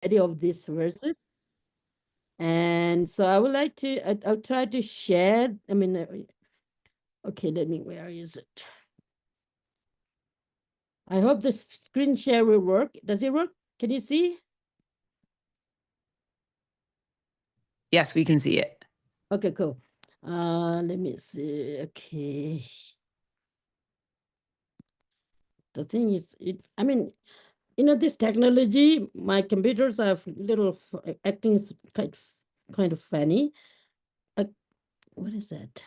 any of these verses. And so I would like to, I'll try to share. I mean, okay, where is it? I hope the screen share will work. Does it work? Can you see? Yes, we can see it. Okay, cool. Let me see. Okay. The thing is, I mean, this technology, my computers are little acting kind of funny. Uh, what is that?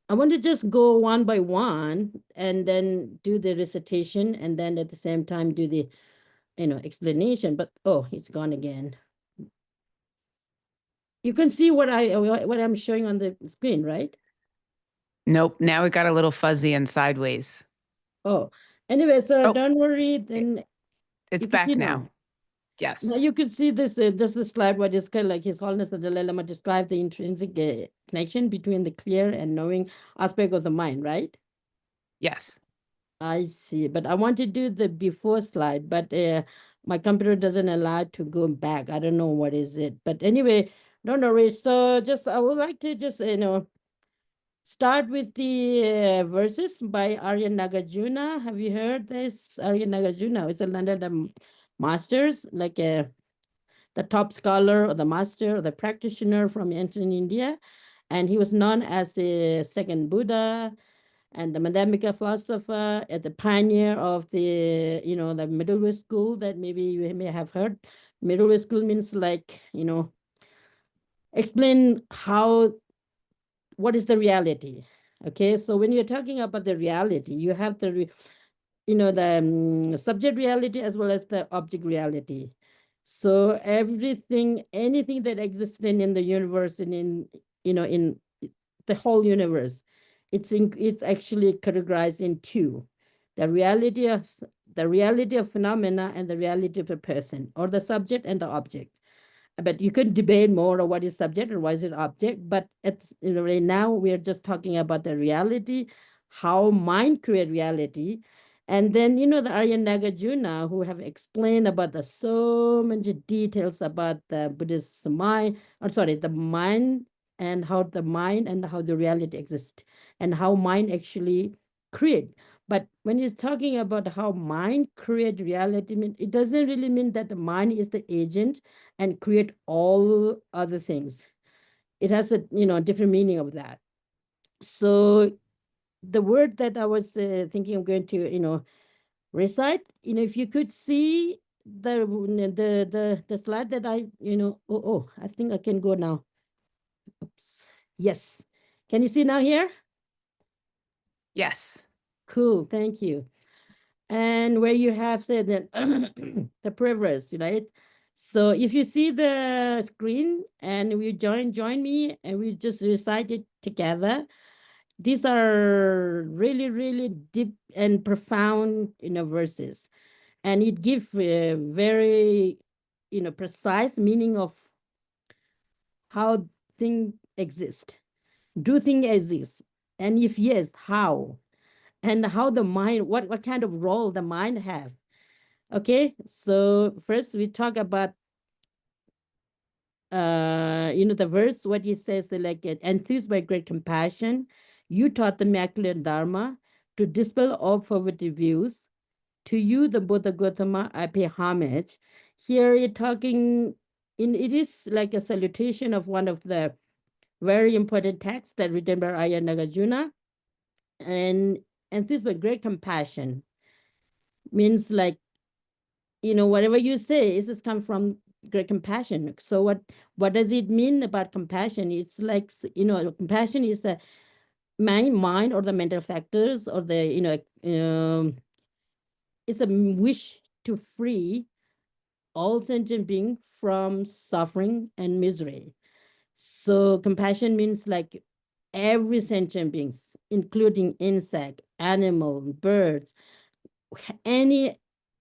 I want to just go one by one and then do the recitation and then at the same time do the explanation. But oh, it's gone again. You can see what I'm showing on the screen, right? Nope. Now it got a little fuzzy and sideways. Oh, anyway, so Oh, don't worry. it- Then it's you can see back now. now. Now Yes. you can see this just the slide where it's kind of like His Holiness the Dalai Lama described the intrinsic connection between the clear and knowing aspect of the mind, right? Yes. I see, but I want to do the before slide, but my computer doesn't allow to go back. I don't know what is it, but anyway, don't worry. So just I would like to just start with the verses by Arya Nagarjuna. Have you heard this? Arya Nagarjuna is a London masters, like the top scholar or the master or the practitioner from ancient India, and he was known as the second Buddha and the Madhyamika philosopher, the pioneer of the middle way school that maybe you may have heard. Middle way school means like, explain what is the reality. Okay, so when you're talking about the reality, you have the subject reality as well as the object reality. So anything that exists in the universe and in the whole universe, it's actually categorized in two: the reality of phenomena and the reality of a person, or the subject and the object. But you could debate more on what is subject and what is it object. But right now we are just talking about the reality, how mind create reality. And then the Aryan Nagarjuna who have explained about the so many details about the Buddhist mind, or sorry, the mind, and how the reality exists, and how mind actually create. But when you're talking about how mind create reality, it doesn't really mean that the mind is the agent and create all other things. It has a different meaning of that. So the word that I was thinking I'm going to recite, if you could see the slide that I think I can go now. Oops. Yes, can you see now here? Yes. Cool, thank you. And where you have said that the preface, right? So if you see the screen and we join me and we just recite it together, these are really, really deep and profound, verses, and it gives very, precise meaning of how things exist. Do things exist? And if yes, how? And how the mind, what kind of role the mind have. Okay, so first we talk about the verse what he says like enthused by great compassion, you taught the immaculate Dharma to dispel all perverted views. To you, the Buddha Gautama, I pay homage. Here you're talking it is like a salutation of one of the very important texts that written by Arya Nagarjuna, and enthused by great compassion means like whatever you say is just come from great compassion. So what does it mean about compassion? It's like compassion is a mind or the mental factors or the it's a wish to free all sentient beings from suffering and misery. So compassion means like every sentient beings, including insect, animal, birds, any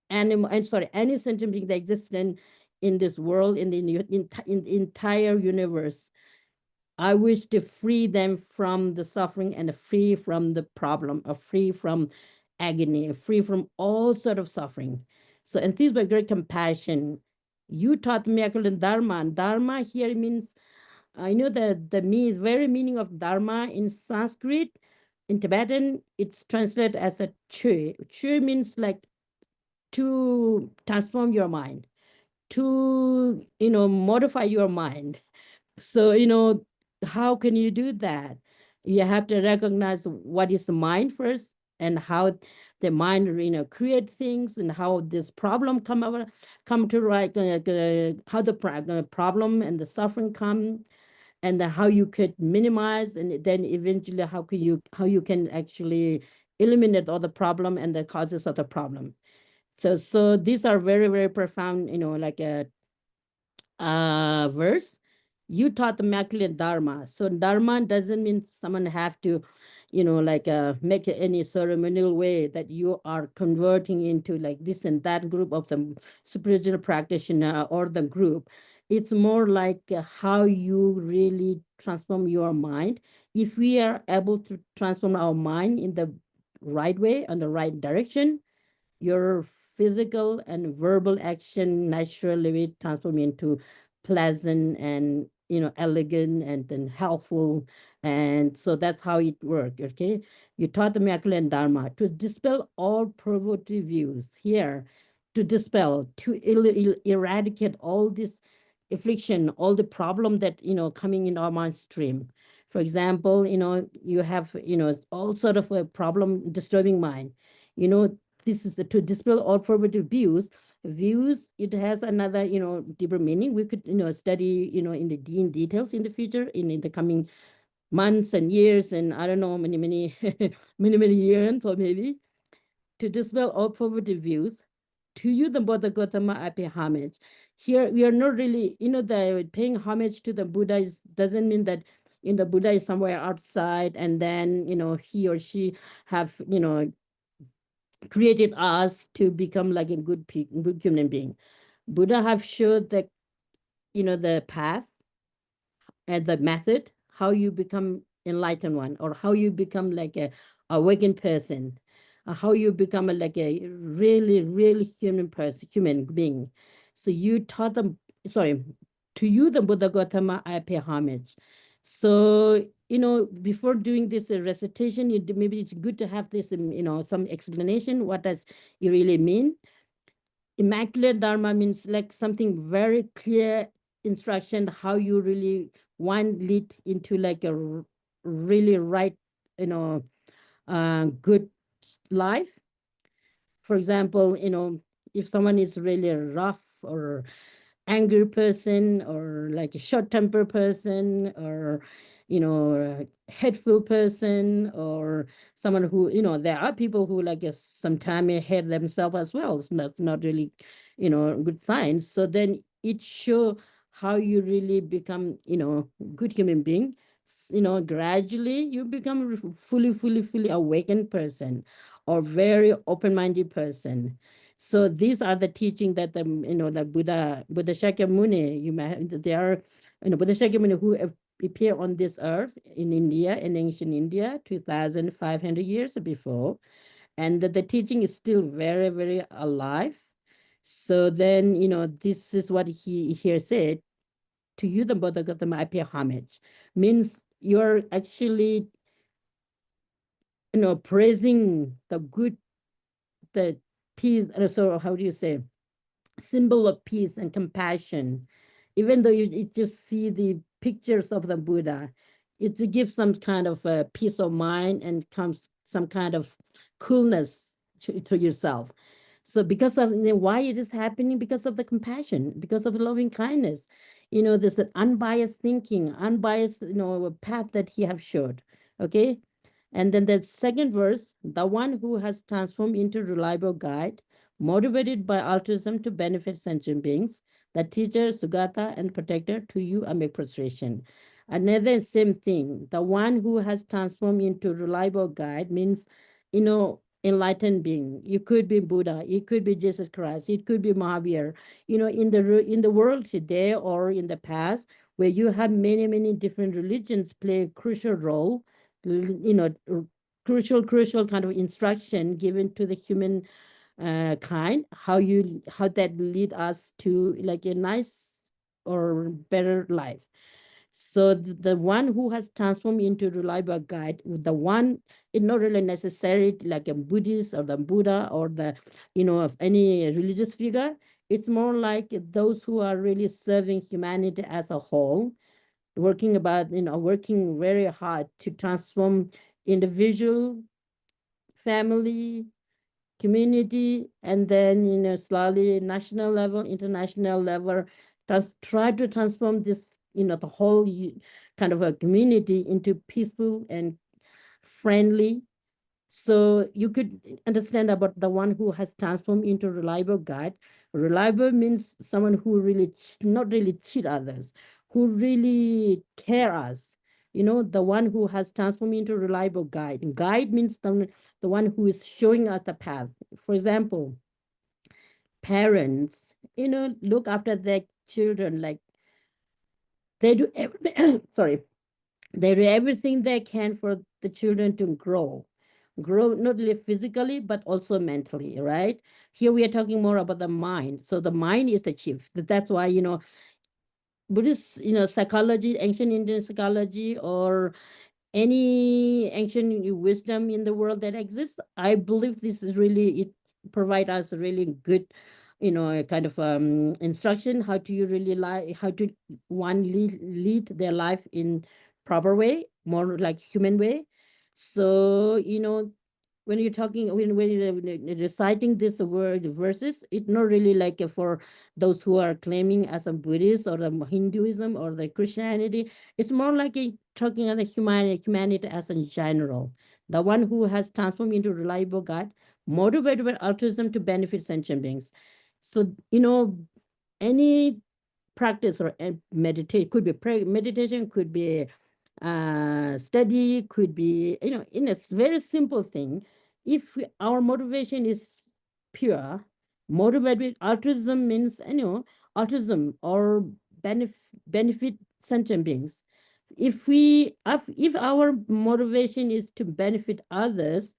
animal, I'm sorry, any sentient being that exists in this world, in the entire universe. I wish to free them from the suffering and free from the problem, or free from agony, free from all sort of suffering. So enthused by great compassion, You taught miracle in Dharma. And Dharma here means, I know the very meaning of Dharma in Sanskrit, in Tibetan, it's translated as a chu. Chu means like to transform your mind, to, modify your mind. So, how can you do that? You have to recognize what is the mind first, and how the mind, create things, and how this problem come to right, how the problem and the suffering come, and how you could minimize, and then eventually how you can actually eliminate all the problem and the causes of the problem. So these are very, very profound, like a verse. You taught the Immaculate Dharma. So Dharma doesn't mean someone have to, like make it any ceremonial way that you are converting into like this and that group of the spiritual practitioner or the group. It's more like how you really transform your mind. If we are able to transform our mind in the right way, on the right direction, your physical and verbal action naturally will transform into pleasant and, elegant and then helpful. And so that's how it works. Okay, you taught the miracle and Dharma to dispel all perverted views here, to dispel, to eradicate all this affliction, all the problem that, coming in our mind stream. For example, you have, all sort of a problem disturbing mind, you know this is to dispel all formative views. It has another, deeper meaning. We could, study, in details in the future, in the coming months and years, and I don't know, many many years, or maybe to dispel all formative views. To you, the Buddha Gautama, I pay homage. Here we are not really, the paying homage to the Buddha doesn't mean that the Buddha is somewhere outside, and then, he or she have, created us to become like a good human being. Buddha have showed the, the path and the method how you become enlightened one, or how you become like a awakened person, how you become like a really, really human person, human being. So you taught them, sorry, to you, the Buddha Gautama, I pay homage. So, before doing this recitation, maybe it's good to have this, some explanation. What does it really mean? Immaculate Dharma means like something very clear instruction how you really want lead into like a really right, good life. For example, if someone is really rough or angry person, or like a short temper person, or hateful person, or someone who, there are people who like sometimes hate themselves as well. So that's not really, good signs. So then it show how you really become, good human being. Gradually you become a fully awakened person, or very open-minded person. So these are the teaching that the Buddha Shakyamuni, there are, Buddha Shakyamuni who appear on this earth in India, in ancient India, 2,500 years before, and that the teaching is still very, very alive. So then, this is what he here said: to you, the Buddha Gautama, I pay homage. Means you're actually, praising the good, the peace. So how do you say? Symbol of peace and compassion. Even though you just see the pictures of the Buddha, it gives some kind of peace of mind, and comes some kind of coolness to yourself. So because of, why it is happening, because of the compassion, because of the loving kindness, there's an unbiased thinking, unbiased, path that he have showed. Okay. And then the second verse: the one who has transformed into reliable guide, motivated by altruism to benefit sentient beings, the teacher, Sugata, and protector, to you I make prostration. Another same thing: the one who has transformed into reliable guide means, enlightened being. You could be Buddha, it could be Jesus Christ, it could be Mahavir. In the world today, or in the past, where you have many different religions play a crucial role, crucial kind of instruction given to the human kind, how that lead us to like a nice or better life. So the one who has transformed into reliable guide, the one is not really necessary like a Buddhist or the Buddha or the, of any religious figure. It's more like those who are really serving humanity as a whole, working very hard to transform individual, family, community, and then slowly national level, international level, try to transform this, the whole kind of a community into peaceful and friendly. So you could understand about the one who has transformed into reliable guide. Reliable means someone who really not really cheat others, who really care us. The one who has transformed into reliable guide. Guide means the one who is showing us the path. For example, parents, look after their children like they do everything. Sorry, they do everything they can for the children to grow not only physically but also mentally, right? Here we are talking more about the mind. So the mind is the chief. That's why Buddhist psychology, ancient Indian psychology, or any ancient wisdom in the world that exists, I believe this is really, it provide us really good kind of instruction how to you really like how to one lead their life in proper way, more like human way. So when you're talking when you're reciting this word verses, it's not really like for those who are claiming as a Buddhist or the Hinduism or the Christianity. It's more like talking on the humanity as in general. The one who has transformed into reliable God, motivated by altruism to benefit sentient beings. So any practice or meditate could be meditation, could be study, could be in a very simple thing. If our motivation is pure, motivated altruism means altruism or benefit sentient beings. If our motivation is to benefit others,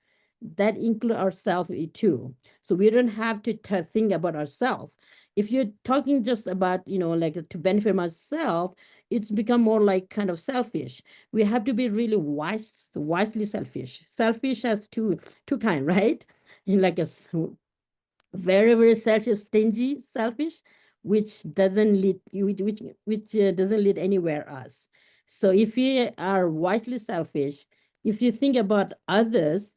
that include ourselves too. So we don't have to think about ourselves. If you're talking just about like to benefit myself, it's become more like kind of selfish. We have to be really wisely selfish. Selfish has two kind, right? In like very very selfish, stingy selfish, which doesn't lead which doesn't lead anywhere else. So if you are wisely selfish, if you think about others,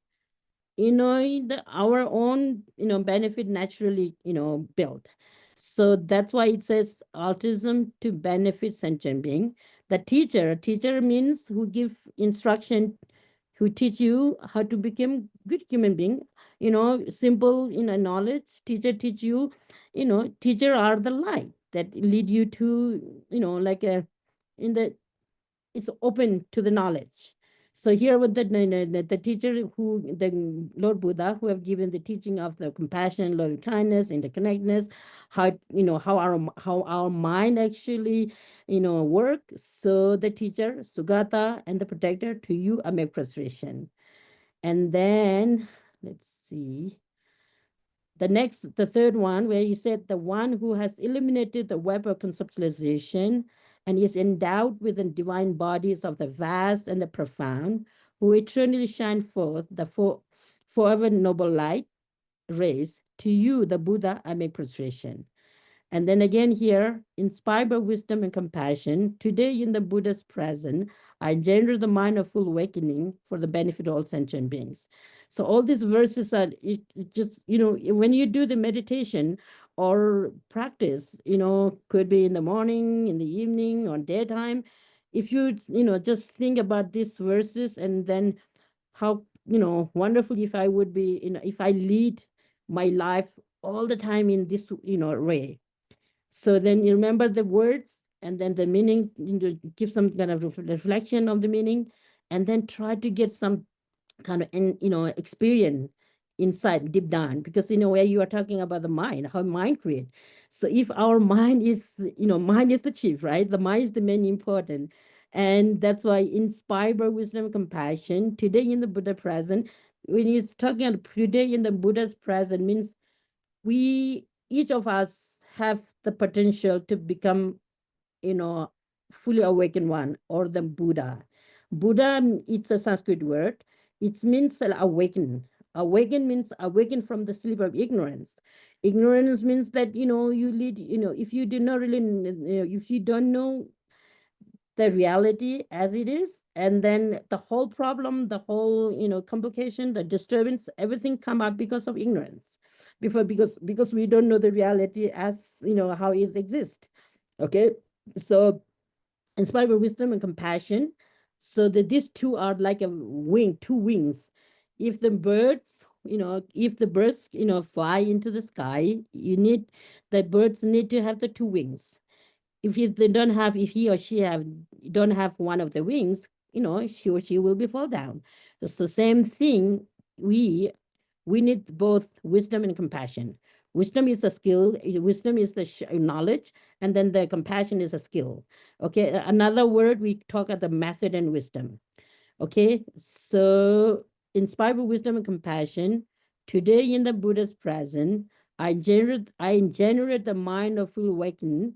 our own benefit naturally built. So that's why it says altruism to benefit sentient being. The teacher means who give instruction, who teach you how to become good human being. Simple knowledge. Teacher teach you. Teacher are the light that lead you to like a in the it's open to the knowledge. So here with the teacher who the Lord Buddha who have given the teaching of the compassion, loving kindness, interconnectedness, how our mind actually work. So the teacher Sugata and the protector to you amid frustration. And then let's see the third one, where he said, the one who has eliminated the web of conceptualization and is endowed with the divine bodies of the vast and the profound, who eternally shine forth the forever noble light rays, to you, the Buddha, I make prostration. And then again here, inspired by wisdom and compassion, today in the Buddha's present, I engender the mind of full awakening for the benefit of all sentient beings. So all these verses are it just, when you do the meditation or practice, could be in the morning, in the evening, or daytime. If you, just think about these verses and then how, wonderful if I would be, if I lead my life all the time in this, way. So then you remember the words and then the meaning, give some kind of reflection of the meaning, and then try to get some kind of experience inside deep down, because where you are talking about the mind, how mind create. So if our mind is, mind is the chief, right? The mind is the main important. And that's why inspired by wisdom and compassion, today in the Buddha present, when you're talking about today in the Buddha's present means each of us have the potential to become, you know, fully awakened one, or the Buddha. Buddha, it's a Sanskrit word. It means awaken. Awaken means awaken from the sleep of ignorance. Ignorance means that, you lead, if you do not really, if you don't know the reality as it is, and then the whole problem, the whole, complication, the disturbance, everything come up because of ignorance, because we don't know the reality as, how it exists. Okay, so inspired by wisdom and compassion, so that these two are like two wings. If the birds, fly into the sky, the birds need to have the two wings. If he or she don't have one of the wings, he or she will be fall down. It's the same thing. We need both wisdom and compassion. Wisdom is a skill. Wisdom is the knowledge, and then the compassion is a skill. Okay, another word we talk about the method and wisdom. Okay, so inspired by wisdom and compassion, today in the Buddha's present, I generate the mind of full awakening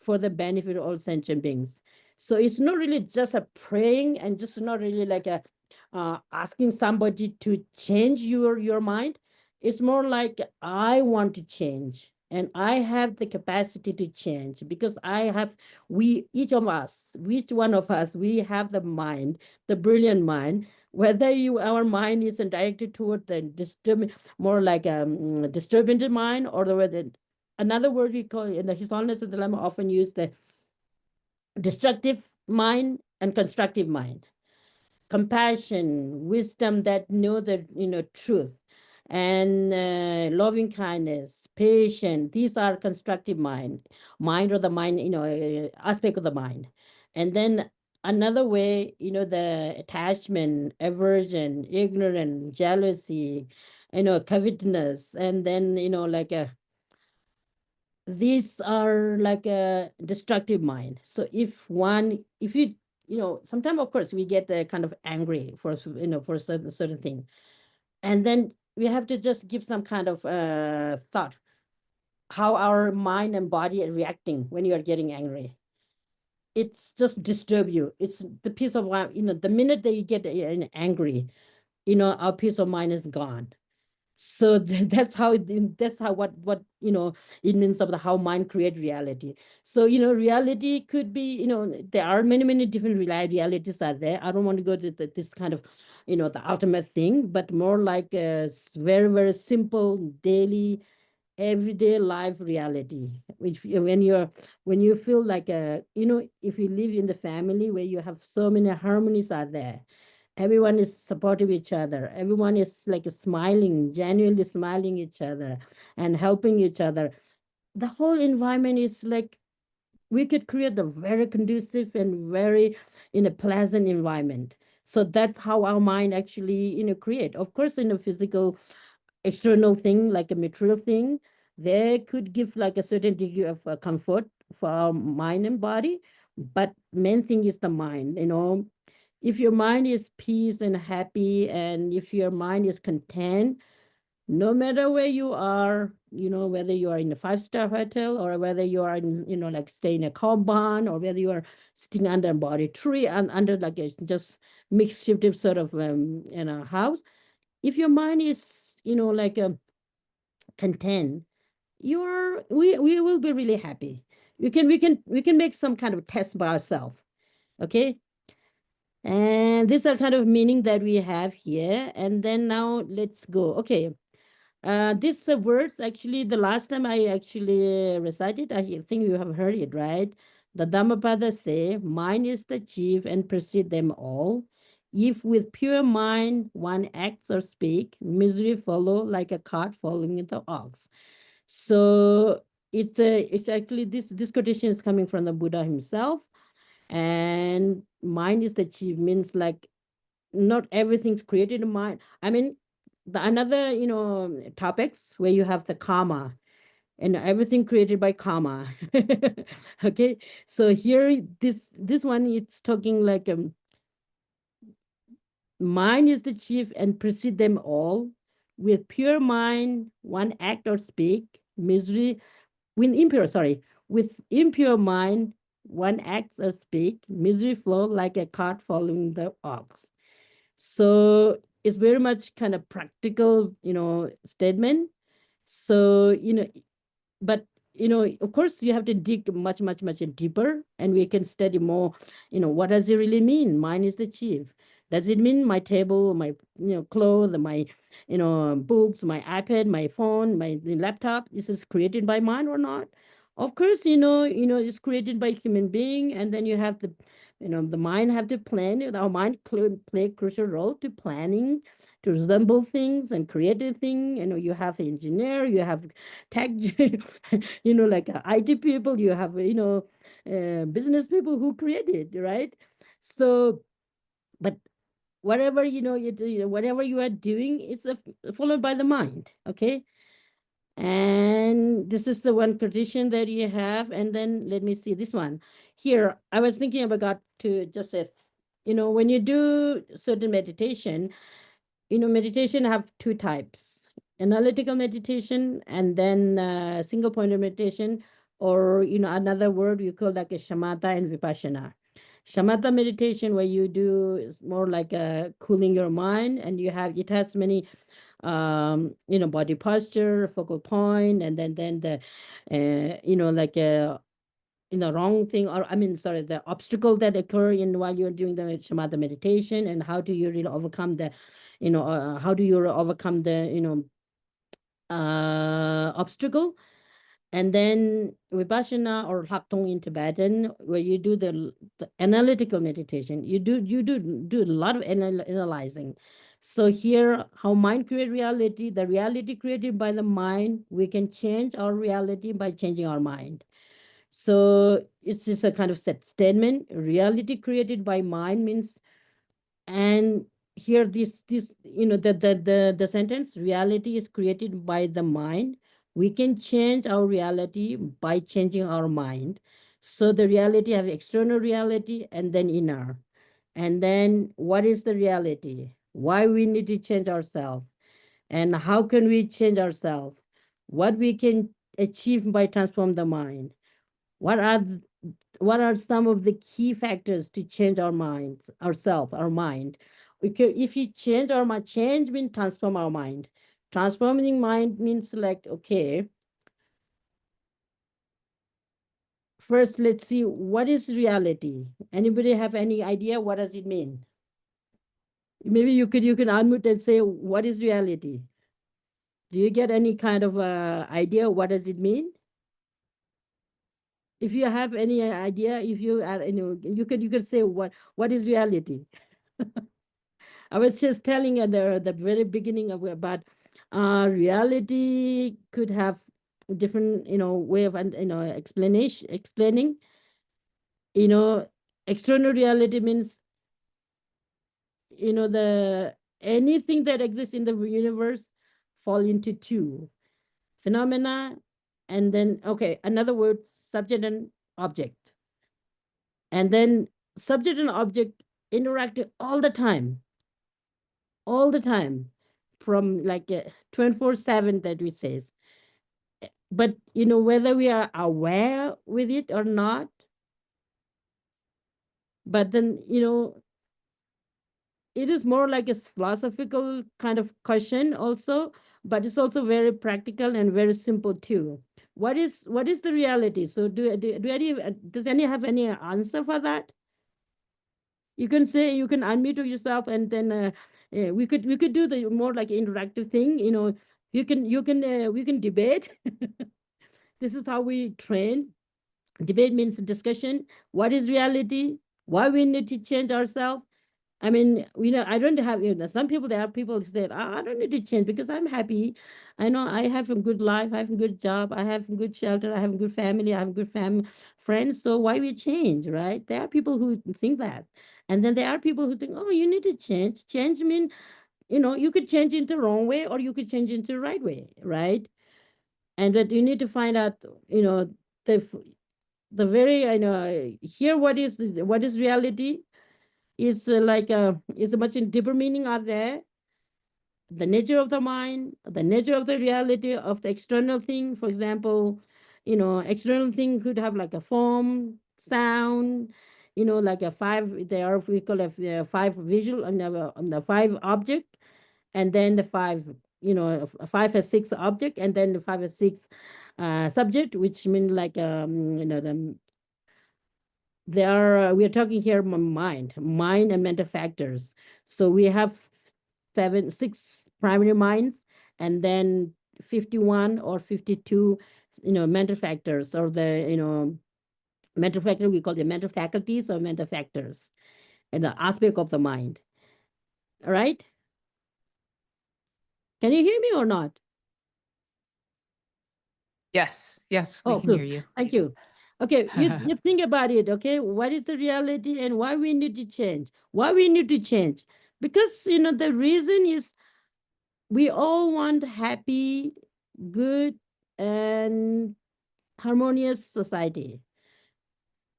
for the benefit of all sentient beings. So it's not really just a praying, and just not really like a asking somebody to change your mind. It's more like I want to change, and I have the capacity to change, because we, each one of us, we have the mind, the brilliant mind. Whether our mind is directed toward the more like a disturbing mind, or another word we call in the His Holiness of the Lama often use the destructive mind and constructive mind. Compassion, wisdom that know the truth, and loving kindness, patience. These are constructive mind or the mind, aspect of the mind. And then another way, the attachment, aversion, ignorance, jealousy, covetousness, and then like a these are like a destructive mind. So if you sometimes of course we get kind of angry for for a certain thing, and then we have to just give some kind of thought how our mind and body are reacting when you are getting angry. It's just disturb you. It's the peace of mind. The minute that you get angry, our peace of mind is gone. So that's how what it means of how mind create reality. So reality could be, there are many different realities are there. I don't want to go to this kind of the ultimate thing, but more like a very simple daily everyday life reality, which when you feel like if you live in the family where you have so many harmonies are there, everyone is supportive each other, everyone is like smiling, genuinely smiling each other and helping each other, the whole environment is like we could create a very conducive and very in a pleasant environment. So that's how our mind actually create. Of course, in a physical external thing like a material thing, they could give like a certain degree of comfort for our mind and body, but main thing is the mind. If your mind is peace and happy, and if your mind is content, no matter where you are, whether you are in a five-star hotel, or whether you are in, like stay in a compound, or whether you are sitting under a body tree and under like a just mixed shifted sort of house, if your mind is like a content, we will be really happy. We can make some kind of test by ourselves. Okay, and these are kind of meaning that we have here. And then now let's go. Okay, this words actually the last time I actually recited, I think you have heard it, right? The Dhammapada say, mind is the chief and precede them all. If with pure mind one acts or speak, misery follow like a cart following the ox. So it's actually this quotation is coming from the Buddha himself. And mind is the chief means like not everything's created in mind. I mean, the another topics where you have the karma, and everything created by karma. Okay, so here this one it's talking like mind is the chief and precede them all. with pure mind, one act or speak, misery, with impure mind, one acts or speak, misery flow like a cart following the ox. So it's very much kind of practical, statement. So, but of course you have to dig much much much deeper, and we can study more. What does it really mean? Mine is the chief. Does it mean my table, my clothes, my books, my iPad, my phone, my the laptop, this is created by mine or not? Of course, it's created by human being, and then you have the mind have to plan. Our mind play a crucial role to planning, to resemble things and create a thing. You have engineer, you have tech, like IT people, you have, business people who create it, right? So, but whatever, whatever you are doing is followed by the mind, okay? And this is the one tradition that you have. And then let me see this one. Here, I was thinking about God to just say, when you do certain meditation, meditation have two types: analytical meditation and then single point of meditation, or another word you call like a shamatha and vipassana. Shamatha meditation, where you do, is more like cooling your mind, and it has many body posture, focal point, and then the like a wrong thing, or I mean, sorry, the obstacle that occur in while you're doing the shamatha meditation, and how do you really overcome the how do you overcome the obstacle. And then vipassana, or Lhadron in Tibetan, where you do the analytical meditation. You do a lot of analyzing. So here, how mind create reality, the reality created by the mind, we can change our reality by changing our mind. So it's just a kind of set statement. Reality created by mind means, and here this the sentence, reality is created by the mind. We can change our reality by changing our mind. So the reality have external reality and then inner. And then what is the reality? Why we need to change ourselves? And how can we change ourselves? What we can achieve by transform the mind? What are what are some of the key factors to change our minds, ourselves, our mind? If you change our mind, change means transform our mind. Transforming mind means like, okay, first let's see what is reality. Anybody have any idea what does it mean? Maybe you can unmute and say what is reality. Do you get any kind of idea what does it mean? If you have any idea, if you are, you could say what is reality. I was just telling at the very beginning about reality could have different way of explanation explaining. You know, external reality means the anything that exists in the universe fall into two: phenomena, and then, okay, another word, subject and object. And then subject and object interact all the time, from like 24/7 that we says. But whether we are aware with it or not, but then it is more like a philosophical kind of question also, but it's also very practical and very simple too. What is the reality? So do any does any have any answer for that? You can say, you can unmute yourself, and then we could do the more like interactive thing. You can we can debate. This is how we train. Debate means discussion. What is reality? Why we need to change ourselves? I mean, I don't have, some people, there are people who say, I don't need to change because I'm happy. I know I have a good life, I have a good job, I have a good shelter, I have a good family, I have good friends. So why we change, right? There are people who think that. And then there are people who think, oh, you need to change. Change mean, you could change into the wrong way, or you could change into the right way, right? And that you need to find out, the the very, here, what is reality is like is a much deeper meaning out there. the nature of the mind, the nature of the reality of the external thing. For example, external thing could have like a form, sound, like a five, they are, we call it five visual, on the five object, and then the five, five or six object, and then the five or six subject, which mean like, we are talking here mind and mental factors. So we have six primary minds, and then 51 or 52, mental factors, or the, mental factor, we call the mental faculties or mental factors, and the aspect of the mind. All right? Can you hear me or not? Yes, yes, we Oh, can hear good. you. Thank you. Okay, you think about it, okay? What is the reality and why we need to change? Why we need to change? Because, the reason is we all want happy, good, and harmonious society.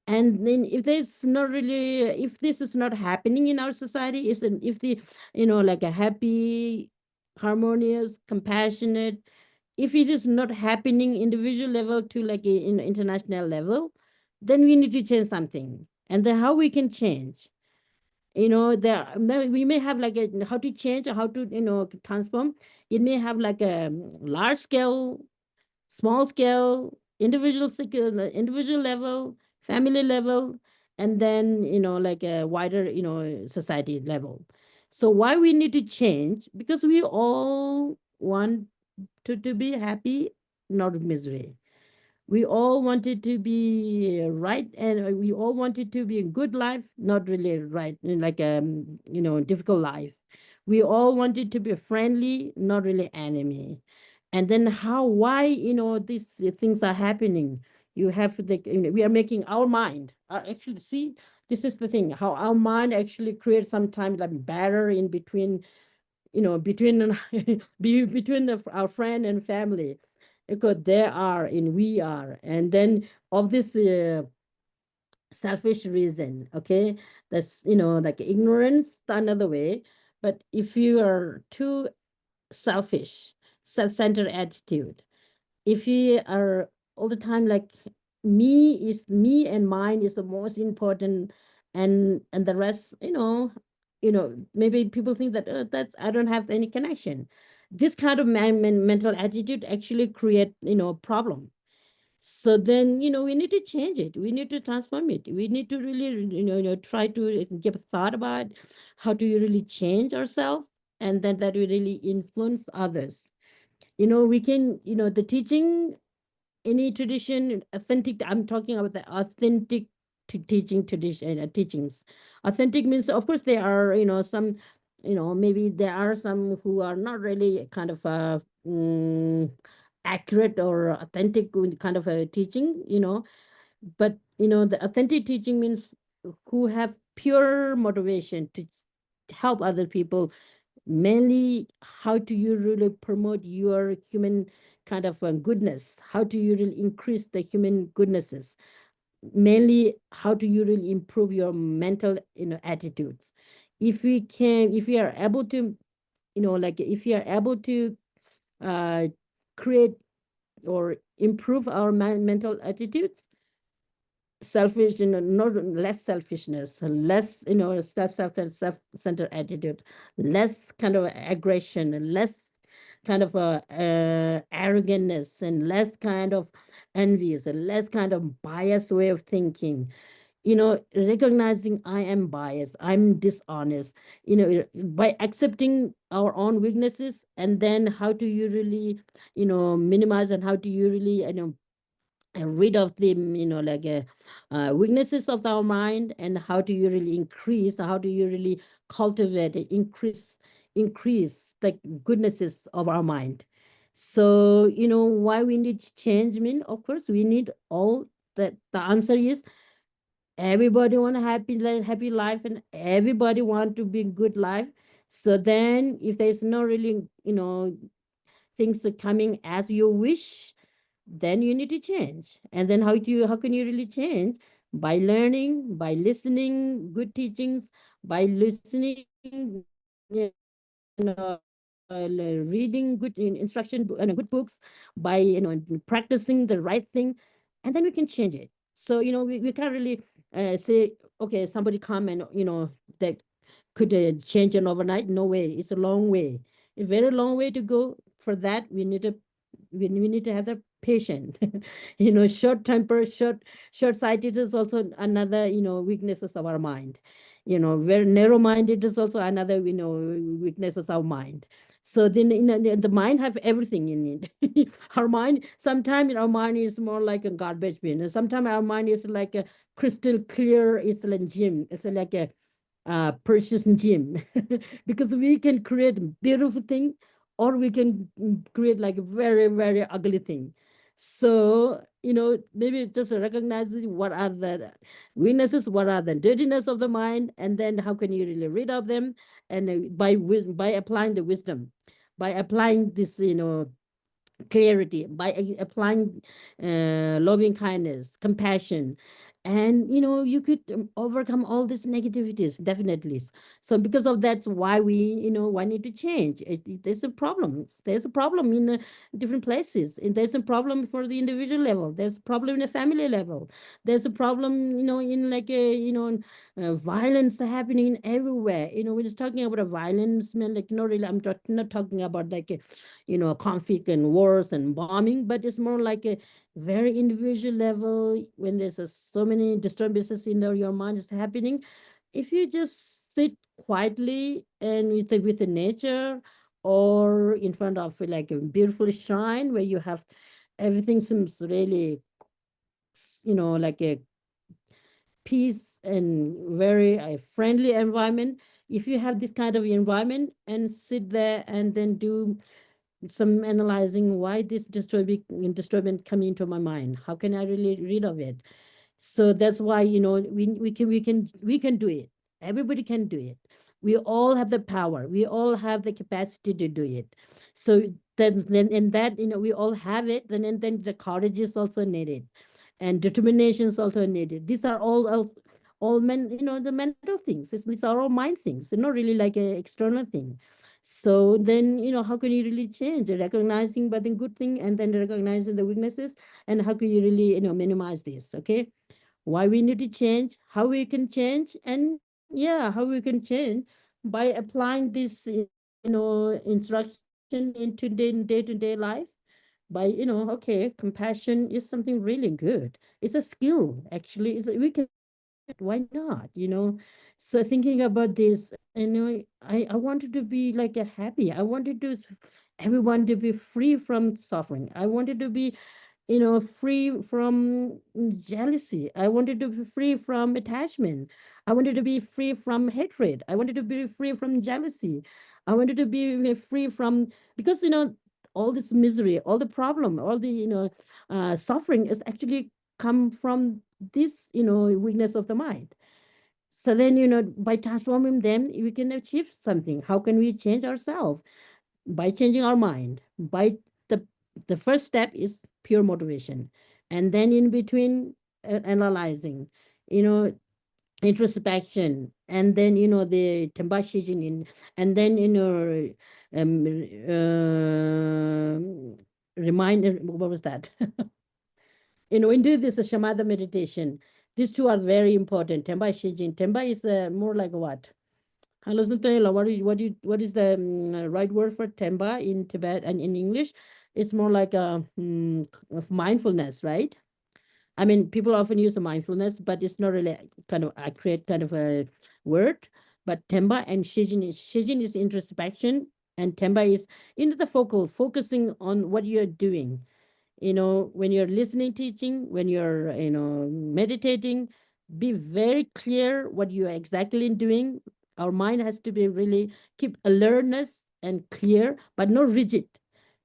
And then if there's not really, if this is not happening in our society, if the, like a happy, harmonious, compassionate, if it is not happening individual level to like a, international level, then we need to change something. And then how we can change, we may have like a, how to change, or how to, transform. It may have like a large scale, small scale, individual level, family level, and then, like a wider, society level. So why we need to change? Because we all want to be happy, not misery. We all wanted to be right, and we all wanted to be a good life, not really right, like difficult life. We all wanted to be friendly, not really enemy. And then how, why, these things are happening? You have the, we are making our mind, actually, see, this is the thing, how our mind actually creates sometimes like barrier in between, between between our friend and family, because they are and we are. And then of this selfish reason, okay, that's, like ignorance another way. But if you are too selfish, self-centered attitude, if you are all the time like, me and mine is the most important, and the rest, maybe people think that, that's, I don't have any connection. This kind of mental attitude actually create, problem. So then, we need to change it, we need to transform it, we need to really, try to give thought about how to really change ourselves, and then that will really influence others. We can, the teaching, any tradition, authentic, I'm talking about the authentic teaching tradition, teachings. Authentic means, of course, there are, some, maybe there are some who are not really kind of accurate or authentic kind of a teaching, but, the authentic teaching means who have pure motivation to help other people. Mainly, how do you really promote your human kind of goodness? How do you really increase the human goodnesses? Mainly, how do you really improve your mental, attitudes? If we are able to, like, if you are able to uh, create or improve our mental attitudes, selfish, not less selfishness, less, self-centered attitude, less kind of aggression, less kind of arrogantness, and less kind of envious, and less kind of biased way of thinking. Recognizing I am biased, I'm dishonest, by accepting our own weaknesses, and then how do you really, minimize, and how do you really, rid of the, like weaknesses of our mind, and how do you really increase, how do you really cultivate, increase the goodnesses of our mind. So, why we need to change, mean, of course, we need all that. The answer is everybody want a happy life, and everybody want to be good life. So then if there's no really, things are coming as you wish, then you need to change. And then how can you really change? By learning, by listening good teachings, by listening, good reading good good books, by practicing the right thing, and then we can change it. So we can't really say, okay, somebody come and that could change it overnight. No way. It's a long way. A very long way to go. For that, we need to have the patient. Short temper, short sighted is also another weaknesses of our mind. Very narrow minded is also another weaknesses of mind. So then the mind have everything in it. Our mind, sometimes our mind is more like a garbage bin, and sometimes our mind is like a crystal clear. It's like gym. It's like a precious gem. Because we can create beautiful thing, or we can create like a very very ugly thing. So maybe just recognizing what are the weaknesses, what are the dirtiness of the mind, and then how can you really rid of them, and by applying the wisdom, by applying this clarity, by applying loving kindness, compassion, and you could overcome all these negativities definitely. So because of that's why why need to change. There's a problem. There's a problem in different places, and there's a problem for the individual level. There's a problem in the family level. There's a problem in like a violence happening everywhere. We're just talking about a violence, man, like not really. Not talking about like conflict and wars and bombing, but it's more like a very individual level. When there's so many disturbances in your mind is happening, if you just sit quietly and with the nature, or in front of like a beautiful shrine where you have everything seems really like a peace and very friendly environment. If you have this kind of environment and sit there and then do some analyzing, why this disturbance coming into my mind, how can I really rid of it? So that's why we can do it. Everybody can do it. We all have the power, we all have the capacity to do it. So then and that we all have it. And then the courage is also needed, and determination is also needed. These are all men, the mental things. These are all mind things. They're not really like a external thing. So then, how can you really change? Recognizing but the good thing, and then recognizing the weaknesses, and how can you really, minimize this? Okay, why we need to change, how we can change, and yeah, how we can change by applying this, instruction into day-to-day life. By okay, compassion is something really good. It's a skill, actually. We can do it. Why not? So thinking about this, I wanted to be like a happy. I wanted to everyone to be free from suffering. I wanted to be free from jealousy. I wanted to be free from attachment. I wanted to be free from hatred. I wanted to be free from jealousy. I wanted to be free from, because all this misery, all the problem, all the suffering is actually come from this weakness of the mind. So then by transforming them, we can achieve something. How can we change ourselves? By changing our mind. By the the first step is pure motivation, and then in between analyzing, you know introspection, and then the temba in, and then um, reminder, what was that? Into this shamatha meditation. These two are very important. Temba shijin. Temba is more like what? Hello, Taylor. What is the right word for temba in Tibet and in English? It's more like a of mindfulness, right? I mean, people often use a mindfulness, but it's not really kind of accurate kind of a word. But temba and shijin is introspection, and temba is the focusing on what you're doing. When you're listening, teaching, when you're meditating, be very clear what you are exactly doing. Our mind has to be really keep alertness and clear, but not rigid.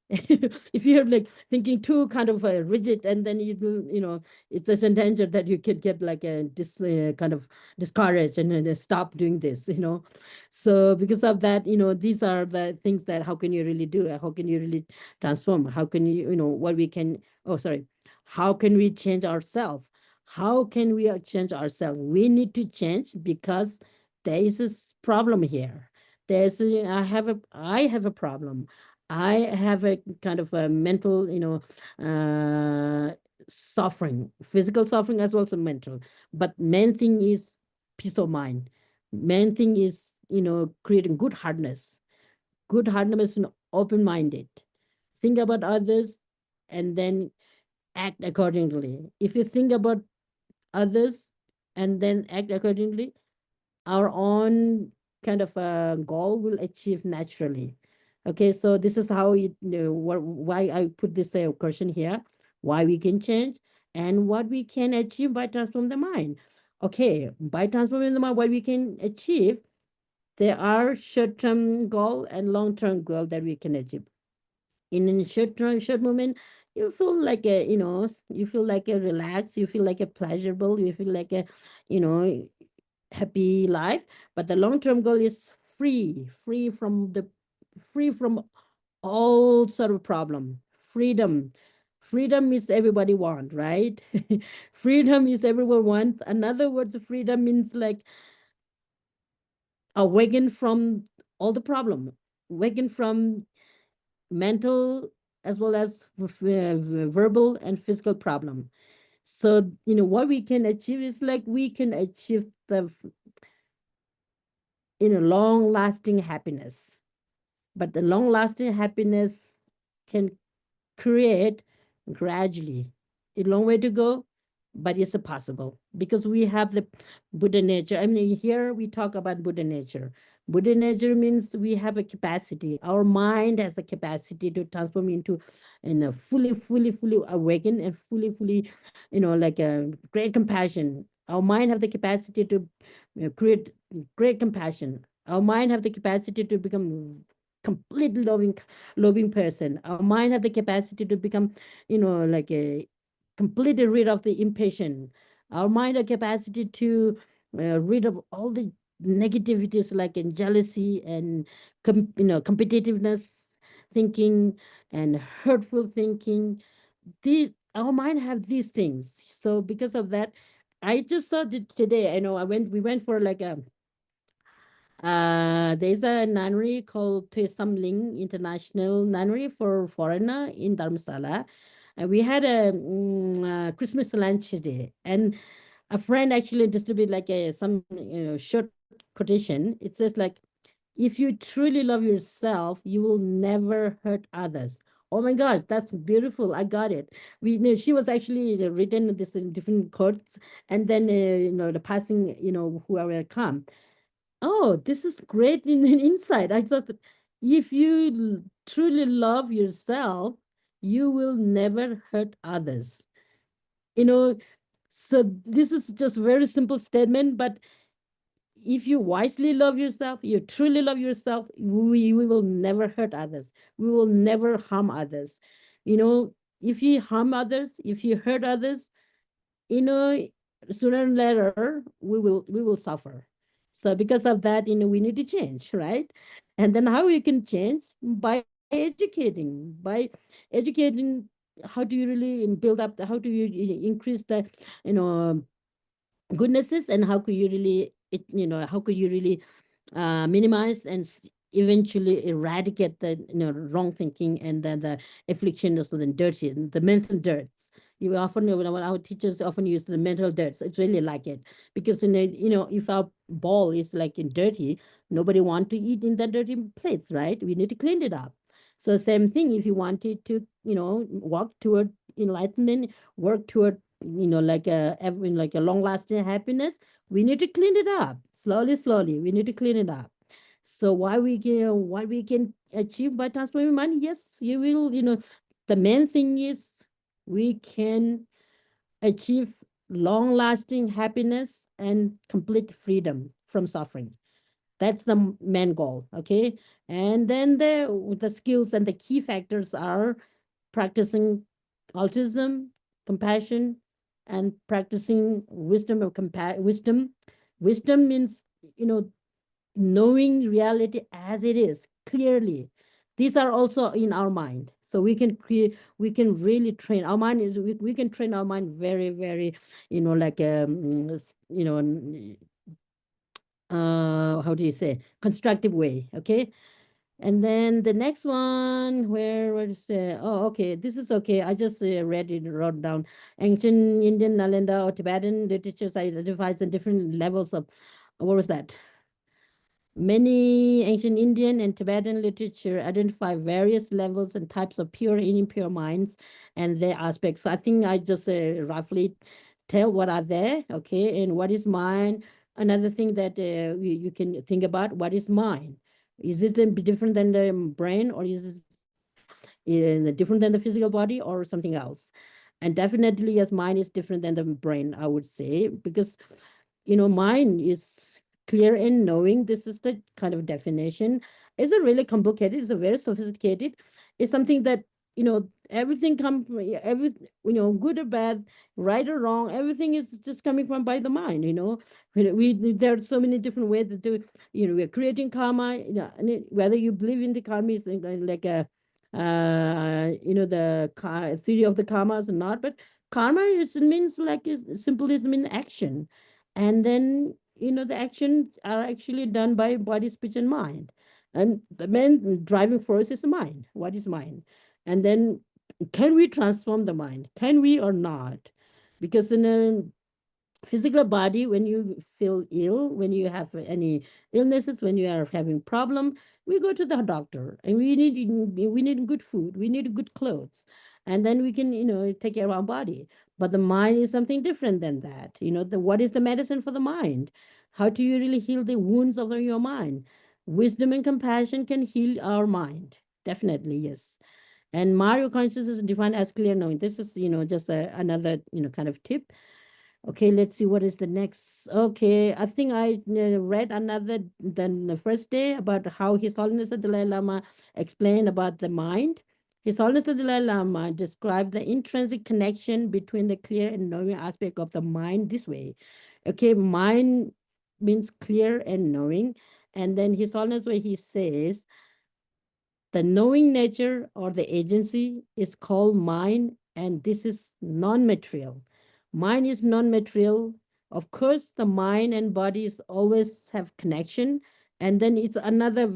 If you're like thinking too kind of rigid, and then it's a danger that you could get like a kind of discouraged, and then stop doing this. So because of that, these are the things that how can you really do it? How can you really transform? How can what we can, oh sorry, how can we change ourselves? How can we change ourselves? We need to change because there is this problem here. I have a problem. I have a kind of a mental, suffering, physical suffering as well as mental. But main thing is peace of mind. Main thing is, creating good hardness. Good hardness and open-minded. Think about others and then act accordingly. If you think about others and then act accordingly, our own kind of goal will achieve naturally. Okay, so this is how why I put this question here, why we can change and what we can achieve by transforming the mind. Okay, by transforming the mind, what we can achieve, there are short-term goal and long-term goal that we can achieve. In short moment, you feel like a, you feel like a relaxed, you feel like a pleasurable, you feel like a, you know happy life. But the long term goal is free from all sort of problem. Freedom is everybody want, right? Freedom is everyone wants. Another words, freedom means like awaken from all the problem, awaken from mental as well as verbal and physical problem. So what we can achieve is like we can achieve the long lasting happiness. But the long lasting happiness can create gradually. A long way to go, but it's possible because we have the Buddha nature. I mean, here we talk about Buddha nature. Buddha nature means we have a capacity. Our mind has the capacity to transform into, fully awaken and fully, like a great compassion. Our mind have the capacity to create great compassion. Our mind have the capacity to become completely loving person. Our mind have the capacity to become, like a completely rid of the impatient. Our mind have capacity to rid of all the negativities like in jealousy and competitiveness thinking and hurtful thinking. These Our mind have these things. So because of that, I just saw that today. I know we went for like a there's a nunnery called Tuesam Ling International Nunnery for foreigner in Dharamsala. And we had a Christmas lunch today. And a friend actually distributed like some short quotation. It says like, if you truly love yourself, you will never hurt others. Oh my gosh, that's beautiful. I got it. We know she was actually written this in different quotes, and then the passing, whoever come. Oh, this is great in an insight. I thought that if you truly love yourself, you will never hurt others. You know, so this is just a very simple statement, but if you wisely love yourself, you truly love yourself, we will never hurt others. We will never harm others. If you harm others, if you hurt others, you know sooner or later we will suffer. So because of that, we need to change, right? And then how we can change? By educating. How do you really build up how do you increase the you know goodnesses, and how could you really how could you really minimize and eventually eradicate the wrong thinking and then the affliction of the dirty, the mental dirt. You often, our teachers often use the mental dirt. It's really like it because if our ball is like in dirty, nobody want to eat in that dirty place, right? We need to clean it up. So same thing, if you wanted to walk toward enlightenment, work toward like a long lasting happiness, we need to clean it up slowly. We need to clean it up. So what we can achieve by transforming money? Yes, you will. The main thing is we can achieve long lasting happiness and complete freedom from suffering. That's the main goal. Okay, and then the skills and the key factors are practicing altruism, compassion, and practicing wisdom of wisdom. Wisdom means knowing reality as it is clearly. These are also in our mind, so we can really train our mind. We can train our mind very, very like how do you say, constructive way. Okay. And then the next one, where was oh, okay, this is okay. I just read it, wrote down. Ancient Indian, Nalanda, or Tibetan literatures identifies the different levels of, what was that? Many ancient Indian and Tibetan literature identify various levels and types of pure and impure minds and their aspects. So I think I just roughly tell what are there, okay, and what is mind. Another thing that you can think about, what is mind? Is it different than the brain, or is it different than the physical body, or something else? And definitely, yes, mind is different than the brain, I would say, because mind is clear and knowing. This is the kind of definition. Is it really complicated? It's a very sophisticated. It's something that everything come every good or bad, right or wrong. Everything is just coming from by the mind. There are so many different ways to do. We're creating karma. And whether you believe in the karma is like a the theory of the karmas or not, but karma is means like is simply mean action, and then the actions are actually done by body, speech, and mind, and the main driving force is the mind. What is mind? And then can we transform the mind? Can we or not? Because in a physical body, when you feel ill, when you have any illnesses, when you are having problem, we go to the doctor, and we need good food, we need good clothes, and then we can take care of our body. But the mind is something different than that. What is the medicine for the mind? How do you really heal the wounds of your mind? Wisdom and compassion can heal our mind, definitely, yes. And Mario consciousness is defined as clear knowing. This is just another kind of tip. Okay, let's see what is the next. Okay, I think I read another than the first day about how His Holiness the Dalai Lama explained about the mind. His Holiness the Dalai Lama described the intrinsic connection between the clear and knowing aspect of the mind this way. Okay, mind means clear and knowing. And then His Holiness, where he says, the knowing nature or the agency is called mind, and this is non material. Mind is non material. Of course, the mind and bodies always have connection. And then it's another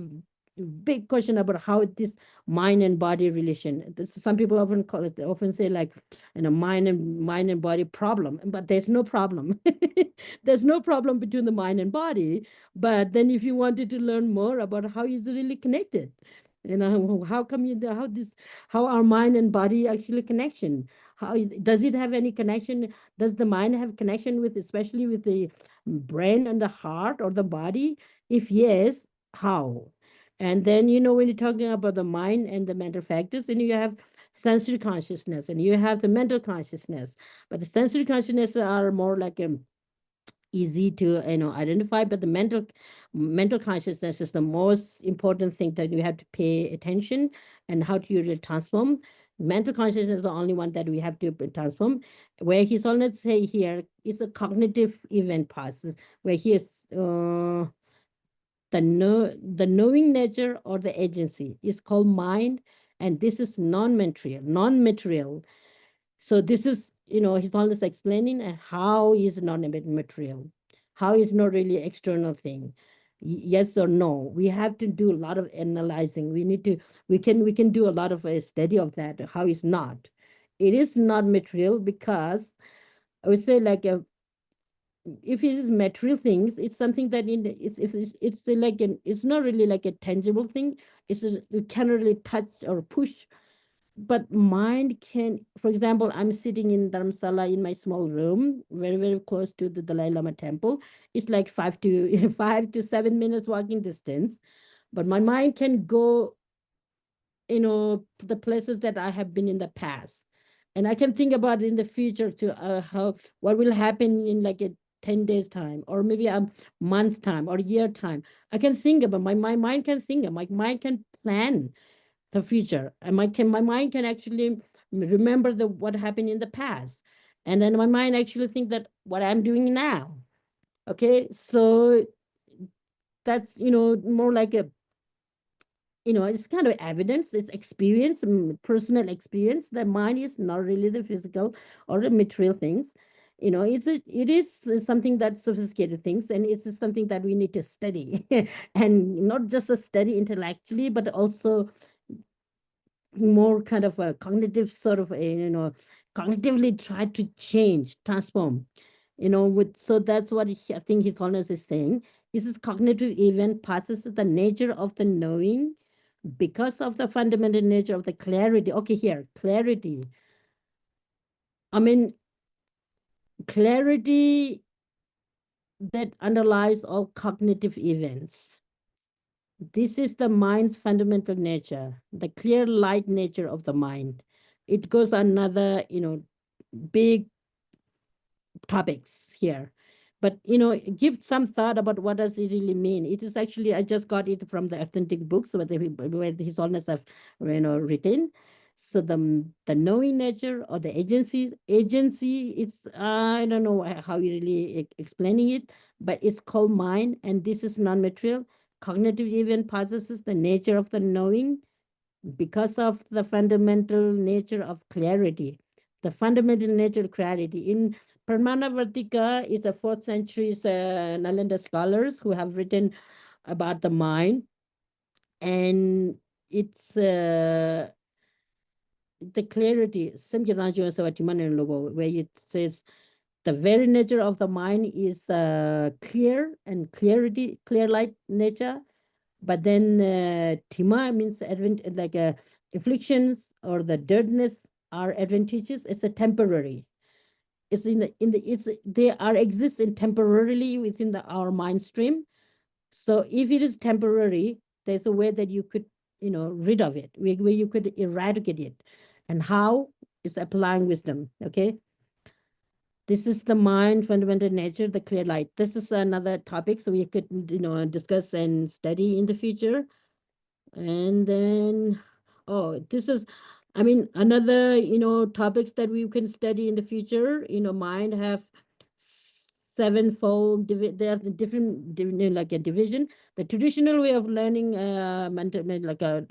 big question about how this mind and body relation. Some people often call it, often say like, mind and body problem, but there's no problem. There's no problem between the mind and body. But then, if you wanted to learn more about how it's really connected, how come how our mind and body actually connection, how does it have any connection, does the mind have connection with, especially with the brain and the heart or the body? If yes, how? And then when you're talking about the mind and the mental factors, then you have sensory consciousness and you have the mental consciousness. But the sensory consciousness are more like easy to identify, but the mental consciousness is the most important thing that you have to pay attention. And how do you really transform mental consciousness? Is the only one that we have to transform. Where he's only say here is a cognitive event process, where he is the knowing nature or the agency is called mind, and this is non-material. So this is, he's always explaining how is non-material, how is not really external thing. Yes or no. We have to do a lot of analyzing. We can do a lot of a study of that. How is not? It is not material because I would say like if it is material things, it's something that it's like it's not really like a tangible thing. You cannot really touch or push, but mind can. For example, I'm sitting in Dharamsala in my small room, very, very close to the Dalai Lama temple. It's like 5 to 7 minutes walking distance. But my mind can go, to the places that I have been in the past. And I can think about in the future to how what will happen in like a 10 days time, or maybe a month time or year time. I can think about my mind can think, my mind can plan the future, and my mind can actually remember the what happened in the past, and then my mind actually think that what I'm doing now. Okay, so that's more like a it's kind of evidence, it's experience, personal experience. The mind is not really the physical or the material things. it is something that sophisticated things, and it's something that we need to study, and not just a study intellectually, but also more kind of a cognitive sort of cognitively try to change, transform, with so that's what I think His Holiness is saying. This cognitive event passes the nature of the knowing because of the fundamental nature of the clarity. Okay, here, clarity. I mean, clarity that underlies all cognitive events. This is the mind's fundamental nature, the clear light nature of the mind. It goes another, big topics here. But give some thought about what does it really mean. It is actually, I just got it from the authentic books where His Holiness have written. So the knowing nature or the agency is I don't know how you really explaining it, but it's called mind, and this is non-material. Cognitive event possesses the nature of the knowing because of the fundamental nature of clarity. The fundamental nature of clarity. In Pramanavartika, it's a 4th century Nalanda scholars who have written about the mind. And it's the clarity, where it says the very nature of the mind is clear and clarity, clear light nature. But then tima means afflictions or the dirtiness are advantageous. It's a temporary. It's they are exist in temporarily within our mind stream. So if it is temporary, there's a way that you could rid of it, where you could eradicate it, and how is applying wisdom. Okay, this is the mind fundamental nature, the clear light. This is another topic, so we could discuss and study in the future. And then, oh, this is, I mean, another, topics that we can study in the future. Mind have sevenfold, there are the different, like a division. The traditional way of learning mental, like a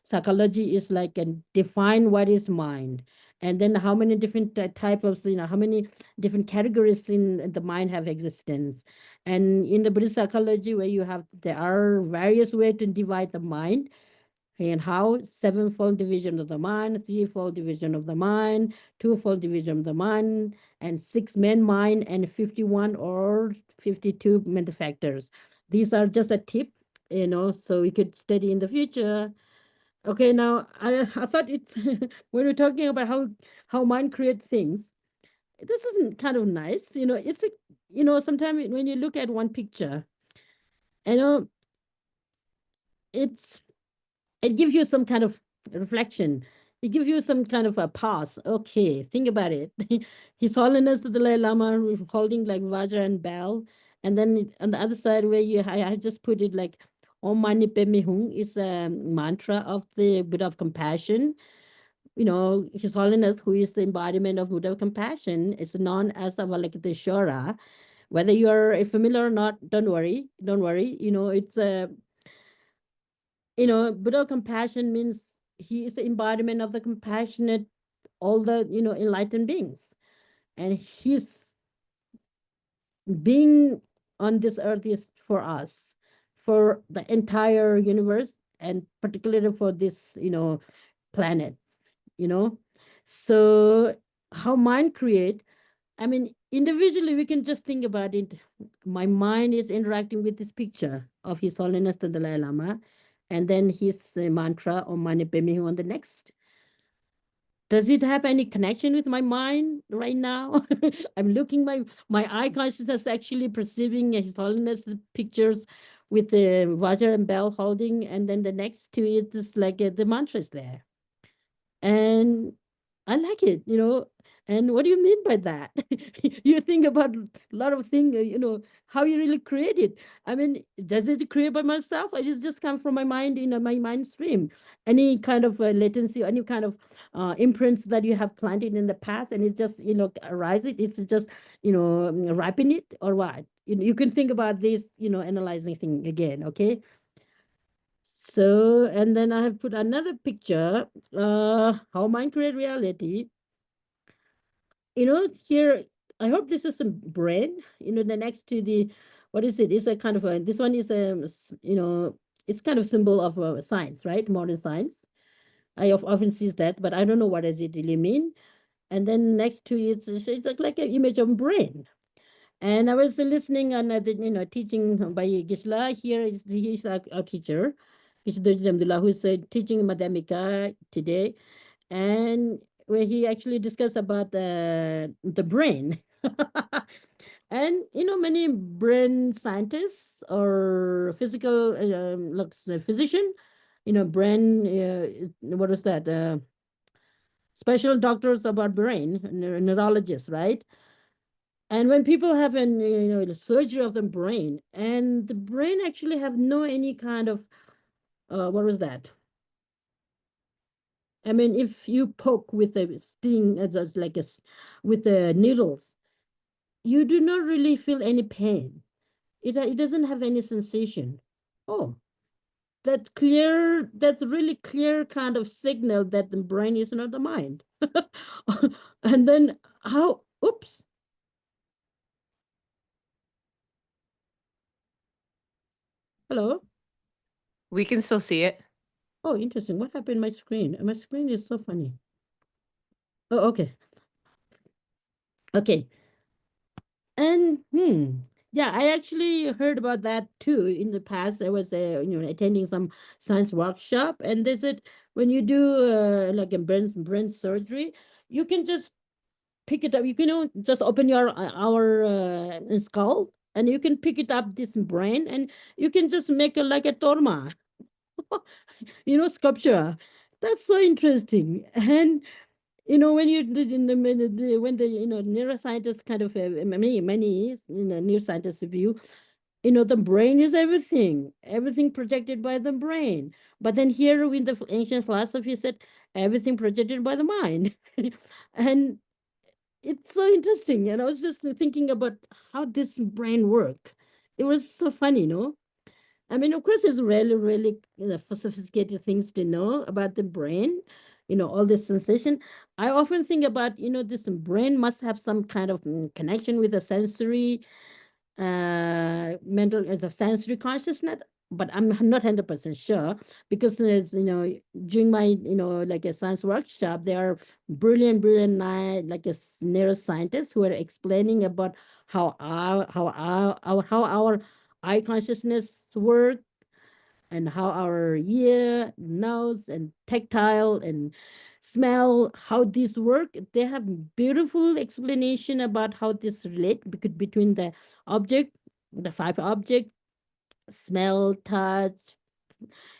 psychology is like a define what is mind. And then how many different type of, how many different categories in the mind have existence. And in the Buddhist psychology, where there are various ways to divide the mind, and how sevenfold division of the mind, threefold division of the mind, twofold division of the mind, and six main mind, and 51 or 52 mental factors. These are just a tip, so we could study in the future. Okay, now I thought it's when we're talking about how mind create things, this isn't kind of nice. It's like, sometimes when you look at one picture, you know, it's it gives you some kind of reflection. It gives you some kind of a pause. Okay, think about it. His Holiness the Dalai Lama holding like Vajra and bell, and then on the other side where I just put it like Om Mani Padme Hum is a mantra of the Buddha of compassion. His Holiness, who is the embodiment of Buddha of compassion, is known as Avalokiteshvara. Whether you are familiar or not, don't worry, don't worry. It's a Buddha compassion means he is the embodiment of the compassionate, all the enlightened beings, and his being on this earth is for us, for the entire universe, and particularly for this planet. you know so how mind create, I mean, individually we can just think about it. My mind is interacting with this picture of His Holiness the Dalai Lama, and then his mantra Om Mani Padme Hum on the next. Does it have any connection with my mind right now? I'm looking, my eye consciousness actually perceiving His Holiness pictures with the Vajra and bell holding, and then the next two is just like the mantra is there. And I like it. And what do you mean by that? You think about a lot of things, how you really create it. I mean, does it create by myself, or does it just come from my mind, my mind stream? Any kind of latency, any kind of imprints that you have planted in the past, and it's just, arise it, it's just, ripen it, or what? You can think about this, analyzing thing again, okay? So, and then I have put another picture, how mind create reality. Here, I hope this is some brain, the next to the, what is it? It's a kind of a, this one is it's kind of symbol of science, right? Modern science. I often sees that, but I don't know what does it really mean. And then next to it, it's like an image of brain. And I was listening and teaching by Gisla here. He's our teacher, Gisla Abdullah, who's teaching Madhamika today, and where he actually discussed about the brain. And many brain scientists or physical like physician, brain what was that special doctors about brain, neurologists, right? And when people have an the surgery of the brain, and the brain actually have no any kind of what was that? I mean, if you poke with a sting, as like with the needles, you do not really feel any pain. It doesn't have any sensation. Oh, that's really clear kind of signal that the brain is not the mind. And then how? Oops. Hello. We can still see it. Oh, interesting. What happened to my screen? My screen is so funny. Oh, okay. Okay. And yeah, I actually heard about that too in the past. I was attending some science workshop, and they said when you do like a brain surgery, you can just pick it up. You can just open your our skull, and you can pick it up this brain, and you can just make it like a torma, sculpture. That's so interesting. And when you did in when the neuroscientists kind of many neuroscientists view, the brain is everything projected by the brain. But then here in the ancient philosophy said everything projected by the mind. And it's so interesting. And I was just thinking about how this brain work. It was so funny, I mean, of course, it's really, really sophisticated things to know about the brain, all this sensation. I often think about, this brain must have some kind of connection with the sensory, mental, the sensory consciousness. But I'm not 100% sure because there's, during my, like a science workshop, there are brilliant, like a neuroscientists who are explaining about how our eye consciousness work and how our ear, nose, and tactile and smell, how these work. They have beautiful explanation about how this relate between the object, the five object, smell, touch,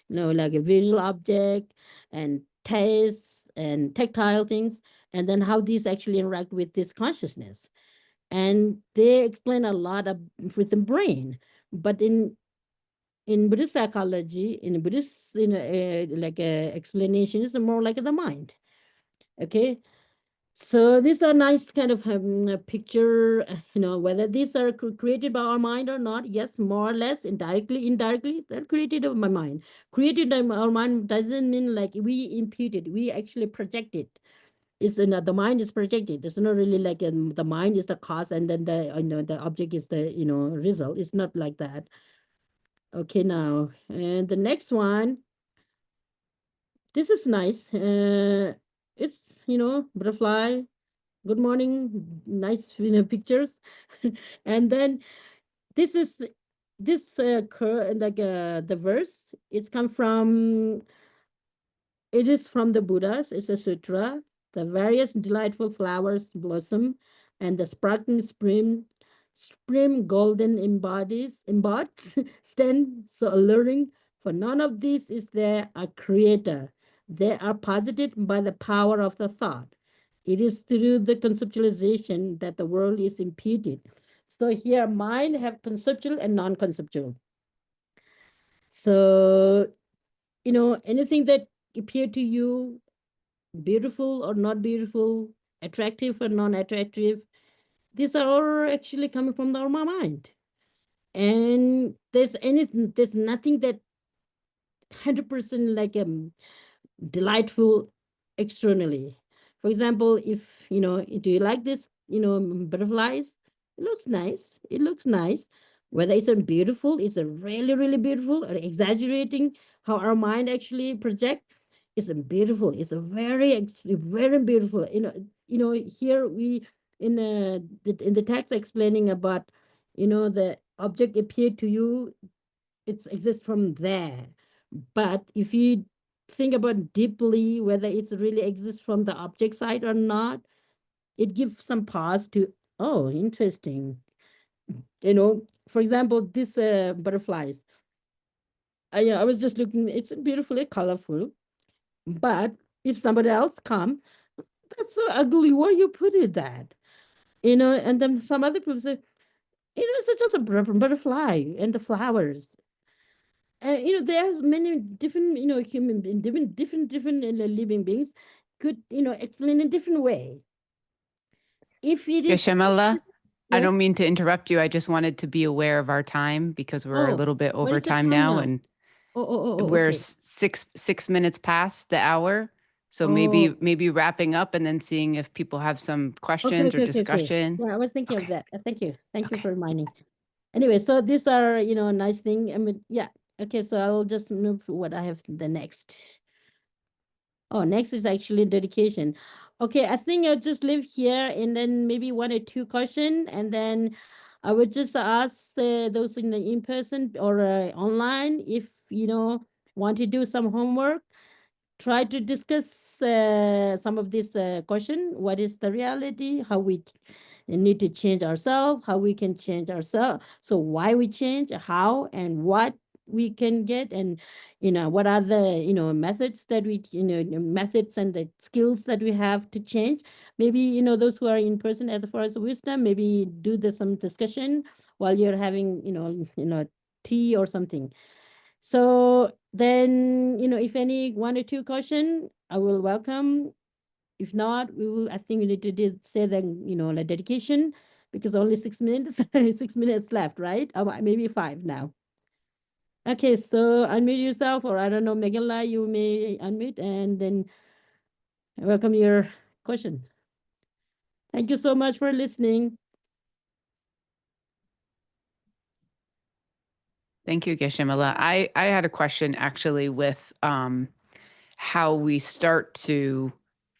like a visual object, and taste and tactile things, and then how these actually interact with this consciousness. And they explain a lot of with the brain. But in Buddhist psychology, in Buddhist, like explanation is more like the mind. Okay, so these are nice kind of a picture. Whether these are created by our mind or not. Yes, more or less, indirectly, they're created by my mind. Created by our mind doesn't mean like we impute it. We actually project it. It's the mind is projected. It's not really like the mind is the cause and then the object is the result. It's not like that. Okay, now, and the next one, this is nice. It's, butterfly, good morning, nice, pictures. And then this is, like the verse, it's come from, it is from the Buddhas, it's a sutra. The various delightful flowers blossom, and the sparkling spring golden embodies stand so alluring, for none of these is there a creator. They are posited by the power of the thought. It is through the conceptualization that the world is impeded. So here mind have conceptual and non-conceptual. So, anything that appear to you beautiful or not beautiful, attractive or non-attractive, these are all actually coming from our mind. And there's nothing that 100% like delightful externally. For example, if do you like this butterflies. It looks nice. It looks nice. Whether it's a beautiful, it's a really, really beautiful, or exaggerating how our mind actually project. It's a beautiful. It's a very beautiful. Here we in the text explaining about, the object appeared to you, it exists from there. But if you think about deeply whether it really exists from the object side or not, it gives some pause to, oh, interesting. For example, this butterflies. I was just looking, it's beautifully colorful, but if somebody else come, that's so ugly. Where you put it that? And then some other people say, it's just a butterfly and the flowers. There's many different, human beings, different living beings could, explain in different way. If it is, Geshema, I don't yes. mean to interrupt you. I just wanted to be aware of our time because we're a Oh, little bit what over is the time time now, now? and we're Okay. 6 minutes past the hour. So Oh, maybe wrapping up and then seeing if people have some okay, questions or okay. discussion. Yeah, I was thinking of Okay. that. Thank you. Thank you Okay. for reminding. Anyway, so these are, a nice thing. I mean, yeah. Okay, so I'll just move to what I have the next. Oh, next is actually dedication. Okay, I think I'll just leave here and then maybe one or two question, and then I would just ask those in person or online if want to do some homework, try to discuss some of this question. What is the reality? How we need to change ourselves? How we can change ourselves? So why we change? How and what we can get, and what are the methods that we methods and the skills that we have to change. Maybe those who are in person at the Forest of Wisdom, maybe do some discussion while you're having tea or something. So then, if any one or two question, I will welcome. If not, we will. I think we need to say then, the dedication, because only 6 minutes, 6 minutes left, right? Maybe five now. Okay, so unmute yourself, or I don't know, Megala, you may unmute and then welcome your question. Thank you so much for listening. Thank you, Geshema. I had a question actually with how we start to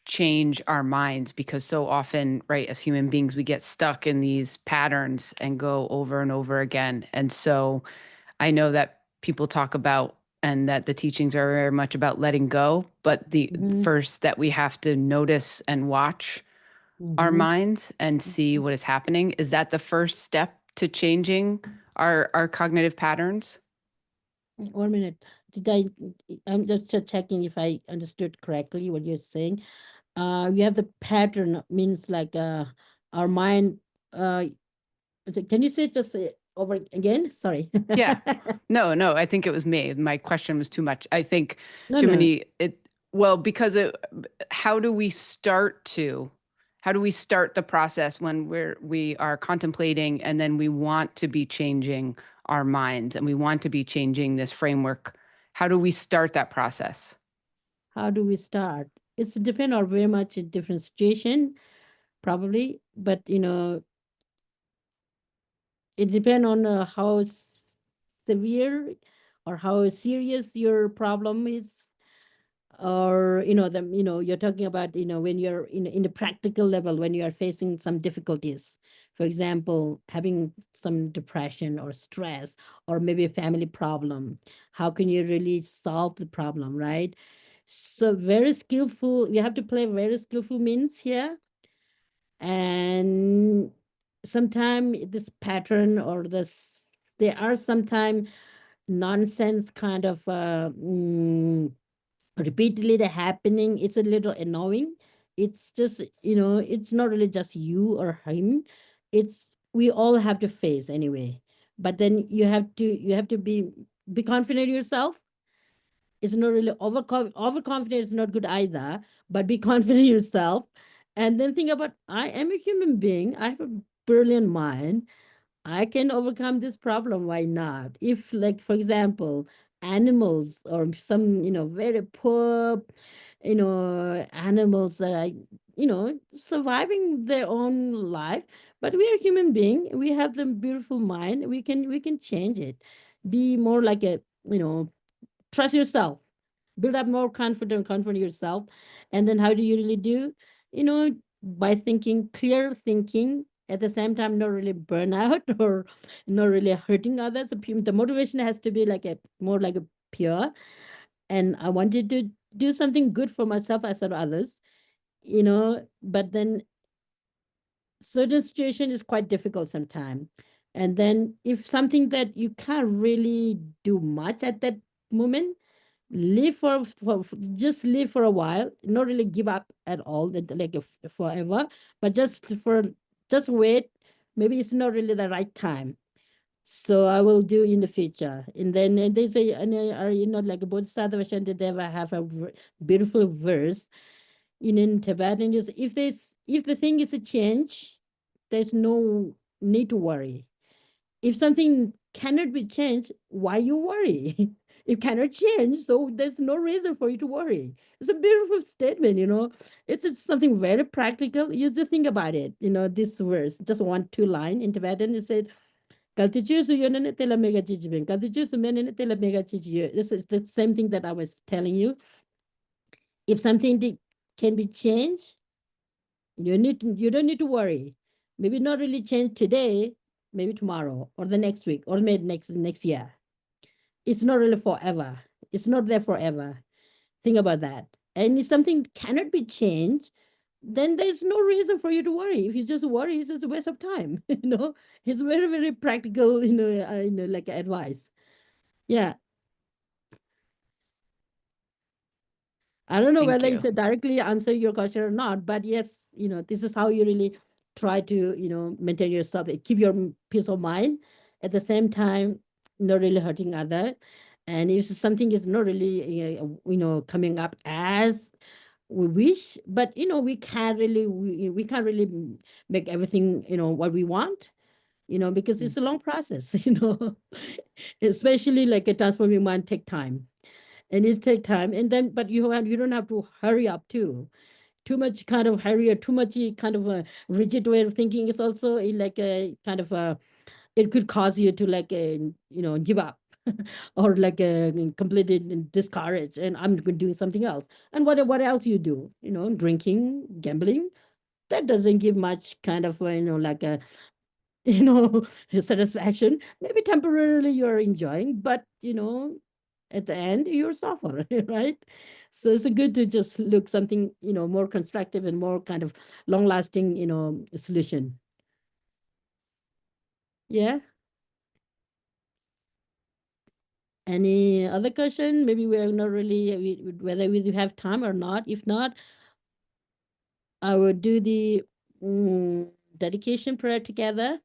change our minds, because so often, right, as human beings, we get stuck in these patterns and go over and over again. And so I know that people talk about, and that the teachings are very much about letting go, but the Mm-hmm, first that we have to notice and watch our mm-hmm. minds and see what is happening. Is that the first step to changing our cognitive patterns? 1 minute. Did I? I'm just checking if I understood correctly what you're saying. You have the pattern, means like our mind. Uh, can you say just over again? Sorry. Yeah. No, I think it was me. My question was too much. I think No, too no. many well, because how do we start the process when we are contemplating, and then we want to be changing our minds and we want to be changing this framework? How do we start that process? How do we start? It's depend on very much a different situation, probably, but it depend on how severe or how serious your problem is, or you're talking about when you're in the practical level, when you are facing some difficulties, for example, having some depression or stress, or maybe a family problem. How can you really solve the problem, right? So very skillful, you have to play very skillful means here. And sometime this pattern or this, there are sometime nonsense kind of repeatedly the happening. It's a little annoying. It's just it's not really just you or him. It's we all have to face anyway. But then you have to be confident in yourself. It's not really overconfident is not good either, but be confident in yourself. And then think about, I am a human being, I have a brilliant mind, I can overcome this problem. Why not? If, like, for example, animals or some, very poor, animals that are, surviving their own life. But we are human being. We have the beautiful mind. We can change it. Be more like a, trust yourself, build up more confidence yourself. And then how do you really do? By thinking, clear thinking, at the same time not really burn out or not really hurting others. The motivation has to be like a more like a pure, and I wanted to do something good for myself as well others. But then certain situation is quite difficult sometimes. And then if something that you can't really do much at that moment, live just live for a while, not really give up at all, like forever, but just wait. Maybe it's not really the right time, so I will do in the future. And then they say, and like a Bodhisattva Shantideva have a beautiful verse in Tibetan. Is if the thing is a change, there's no need to worry. If something cannot be changed, why you worry? It cannot change, so there's no reason for you to worry. It's a beautiful statement. It's something very practical. You just think about it. This verse, just one, two line in Tibetan, it said, "Kaltichu yonene tela mega chichibin. Kaltichu menene tela mega chichiyo." This is the same thing that I was telling you. If something can be changed, you don't need to worry. Maybe not really change today, maybe tomorrow or the next week or maybe next year. It's not really forever. It's not there forever. Think about that. And if something cannot be changed, then there's no reason for you to worry. If you just worry, it's just a waste of time. It's very, very practical, like advice. Yeah. I don't know Thank whether you. it's a directly answer your question or not, but yes, this is how you really try to, maintain yourself, keep your peace of mind at the same time, not really hurting other. And if something is not really, coming up as we wish, but we can't really make everything, what we want, because Mm. it's a long process, especially like a transforming mind take time, and it take time. And then but you don't have to hurry up too much kind of hurry, or too much kind of a rigid way of thinking is also like a kind of a, it could cause you to like give up or like completely discourage, and I'm doing something else. And what else you do, drinking, gambling, that doesn't give much kind of like a you know satisfaction. Maybe temporarily you're enjoying, but at the end you're suffer, right? So it's good to just look something more constructive and more kind of long lasting solution. Yeah. Any other question? Maybe we're not really whether we have time or not. If not, I will do the dedication prayer together.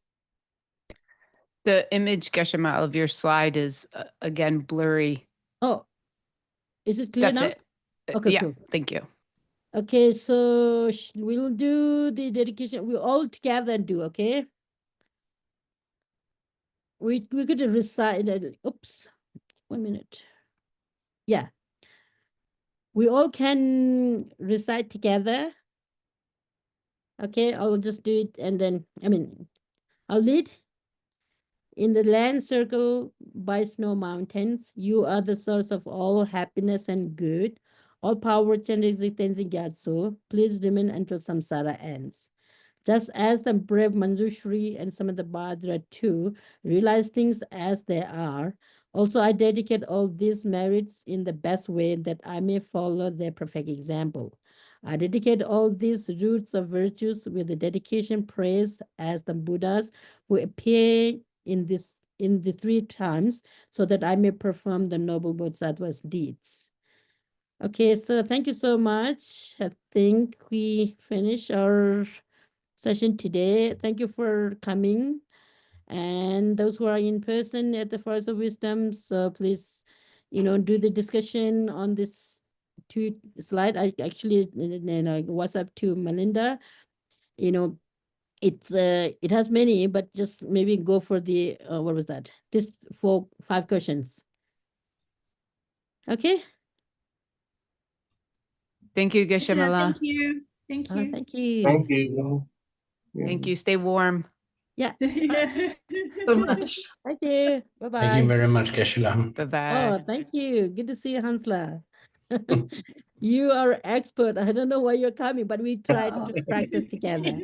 The image, Geshema, of your slide is again blurry. Oh, is it clear That's now? it. Okay, Yeah, cool. thank you. Okay, so we'll do the dedication. We all together do, okay? We could recite. Oops, 1 minute. Yeah, we all can recite together. Okay, I'll just do it, and then I'll lead. In the land circled by snow mountains, you are the source of all happiness and good. All power and existence in Gyatso, please remain until samsara ends. Just as the brave Manjushri and some of the Bhadra too realize things as they are, also I dedicate all these merits in the best way that I may follow their perfect example. I dedicate all these roots of virtues with the dedication praise as the Buddhas who appear in the three times, so that I may perform the noble Bodhisattva's deeds. Okay, so thank you so much. I think we finish our session today. Thank you for coming. And those who are in person at the Forest of Wisdom, so please, do the discussion on this two slide. I actually WhatsApp to Melinda. You know, it has many, but just maybe go for the what was that? This 5 questions. Okay. Thank you, Ajahn, thank Geshema. you. Thank you. Thank you. Thank you. Thank you. Stay warm. Yeah. So much. Thank you. Bye-bye. Thank you very much, Geshela. Bye-bye. Oh, thank you. Good to see you, Hansla. You are expert. I don't know why you're coming, but we tried to practice together.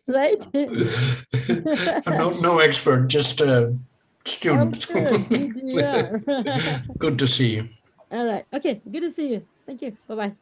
Right? I'm no expert, just a student. Oh, good. Yeah. Good to see you. All right. Okay. Good to see you. Thank you. Bye-bye.